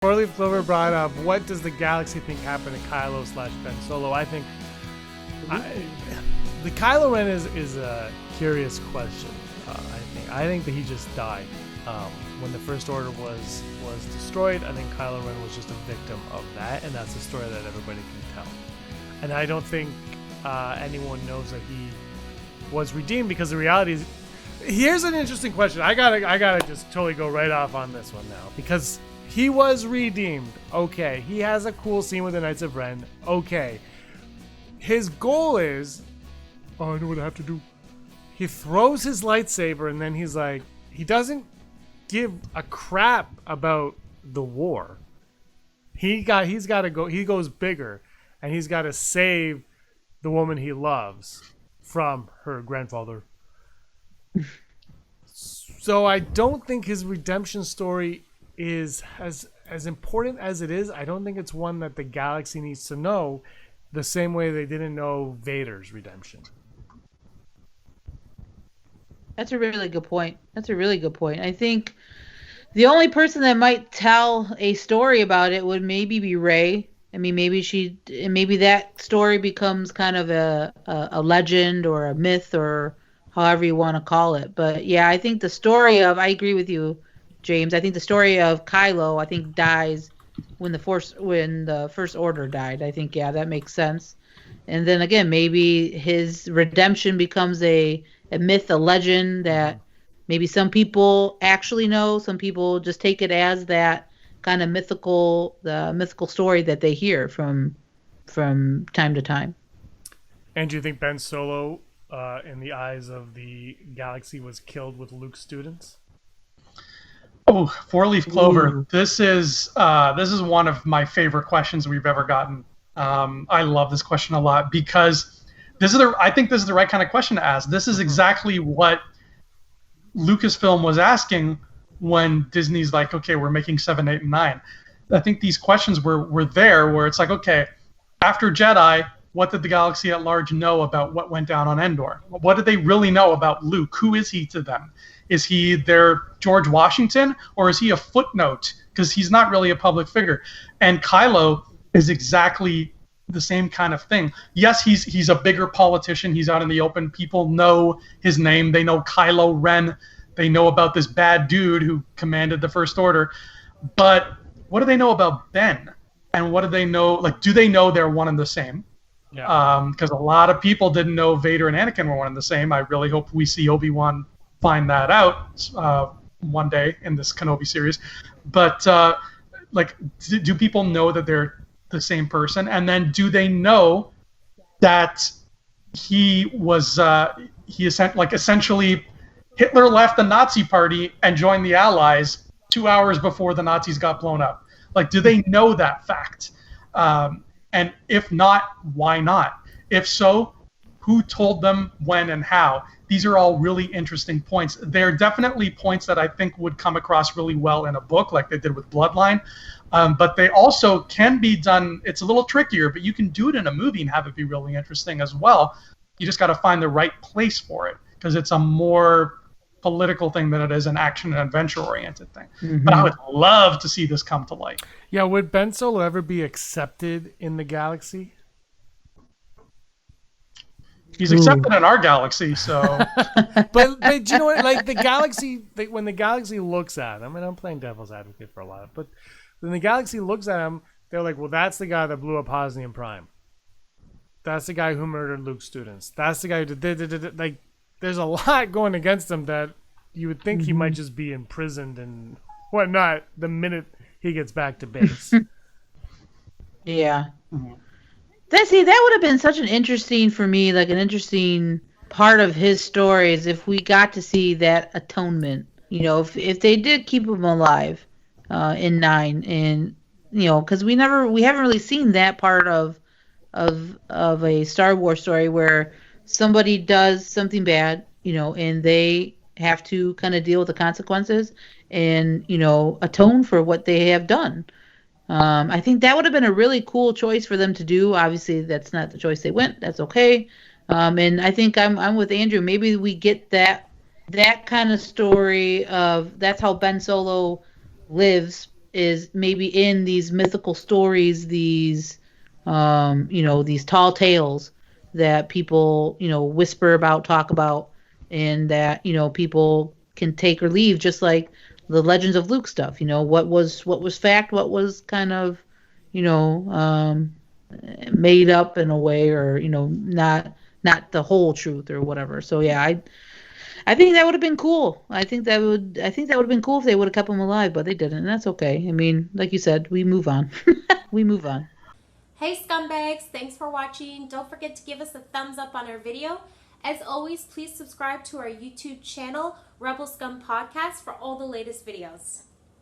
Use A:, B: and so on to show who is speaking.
A: Four-Leaf Clover brought up, what does the galaxy think happened to Kylo/Ben Solo? I think the Kylo Ren is a curious question. I think that he just died. When the First Order was destroyed, I think Kylo Ren was just a victim of that, and that's the story that everybody can tell. And I don't think anyone knows that he was redeemed, because the reality is, here's an interesting question. I gotta just totally go right off on this one now, because he was redeemed. Okay, he has a cool scene with the Knights of Ren. Okay, his goal is, oh, I know what I have to do. He throws his lightsaber, and then he's like, he doesn't give a crap about the war. He's got to go. He goes bigger, and he's got to save the woman he loves from her grandfather. So I don't think his redemption story is as important as it is. I don't think it's one that the galaxy needs to know, the same way they didn't know Vader's redemption.
B: That's a really good point. I think the only person that might tell a story about it would maybe be Rey. I mean, maybe that story becomes kind of a legend or a myth or however you want to call it. But yeah, I think the story of, I agree with you, James. I think the story of Kylo, I think, dies when the First Order died. I think, yeah, that makes sense. And then again, maybe his redemption becomes a myth, a legend that maybe some people actually know. Some people just take it as that kind of mythical story that they hear from time to time.
A: And do you think Ben Solo, in the eyes of the galaxy, was killed with Luke's students?
C: Oh, Four-Leaf Clover. Ooh. This is one of my favorite questions we've ever gotten. I love this question a lot, because I think this is the right kind of question to ask. This is exactly what Lucasfilm was asking when Disney's like, okay, we're making 7, 8, and 9. I think these questions were there, where it's like, okay, after Jedi, what did the galaxy at large know about what went down on Endor? What did they really know about Luke? Who is he to them? Is he their George Washington, or is he a footnote? Because he's not really a public figure. And Kylo is exactly the same kind of thing. Yes, he's a bigger politician. He's out in the open. People know his name. They know Kylo Ren. They know about this bad dude who commanded the First Order. But what do they know about Ben? And what do they know? Like, do they know they're one and the same? Yeah. Because a lot of people didn't know Vader and Anakin were one and the same. I really hope we see Obi-Wan find that out one day in this Kenobi series. But do people know that they're the same person? And then do they know that he was essentially Hitler left the Nazi party and joined the Allies 2 hours before the Nazis got blown up? Like, do they know that fact? And if not, why not? If so, who told them when and how? These are all really interesting points. They're definitely points that I think would come across really well in a book, like they did with Bloodline. But they also can be done, it's a little trickier, but you can do it in a movie and have it be really interesting as well. You just got to find the right place for it, because it's a more political thing than it is an action and adventure-oriented thing. Mm-hmm. But I would love to see this come to light.
A: Yeah, would Ben Solo ever be accepted in the galaxy?
C: He's accepted in our galaxy, so.
A: but you know what? Like, the galaxy, when the galaxy looks at him, and I'm playing devil's advocate for a lot, but when the galaxy looks at him, they're like, well, that's the guy that blew up Hosnian Prime. That's the guy who murdered Luke's students. That's the guy who did. Like, there's a lot going against him that you would think he might just be imprisoned and whatnot the minute he gets back to base.
B: Yeah. Mm-hmm. That would have been such an interesting part of his story, is if we got to see that atonement. You know, if they did keep him alive in 9, and you know, because we haven't really seen that part of a Star Wars story where somebody does something bad, you know, and they have to kind of deal with the consequences and, you know, atone for what they have done. I think that would have been a really cool choice for them to do. Obviously, that's not the choice they went. That's okay. And I think I'm with Andrew. Maybe we get that kind of story of that's how Ben Solo lives is maybe in these mythical stories, these these tall tales that people, whisper about, talk about, and that, people can take or leave, just like the Legends of Luke stuff. What was fact, what was kind of, you know, made up in a way, or, not the whole truth or whatever. So yeah, I think that would have been cool. I think that would have been cool if they would have kept him alive, but they didn't, and that's okay. I mean, like you said, we move on. We move on.
D: Hey scumbags, thanks for watching. Don't forget to give us a thumbs up on our video. As always, please subscribe to our YouTube channel, Rebel Scum Podcast, for all the latest videos.